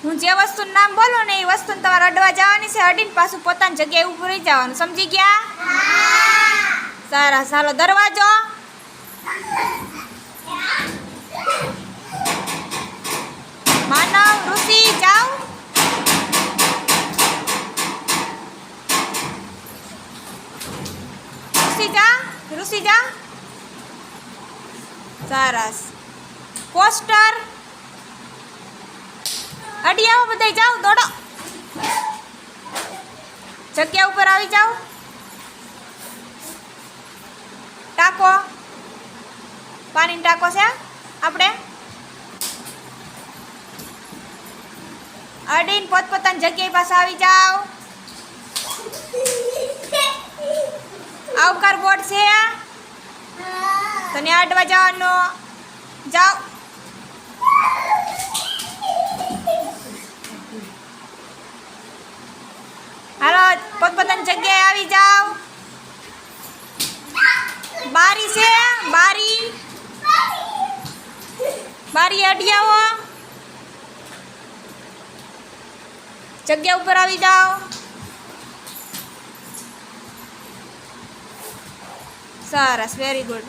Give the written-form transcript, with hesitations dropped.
હું જે વસ્તુનું નામ બોલું ને એ વસ્તુને તમારે અડવા જવાની છે, અડીને પાછું પોતાની જગ્યાએ ઊભું રહી જવાનું. સમજી ગયા? સારા. ચાલો દરવાજો. માનવ ઋષિ જાઓ. ઋષિ જા. સરસ. કોસ્ટર. અડી આવો બધા, જાઓ દોડો. જગ્યા ઉપર આવી જાઓ. ટાંકો. પાણીનો ટાંકો છે આપણે. અડીને પોતપોતાની જગ્યાએ પાસે આવી જાઓ. આવકાર બોર્ડ છે, તને અડવા જવાનો. જાઓ. હાલો પોતપોતાની જગ્યાએ આવી જાઓ. બારી છે, બારી અડી આવો. જગ્યા ઉપર આવી જાઓ. સરસ, વેરી ગુડ.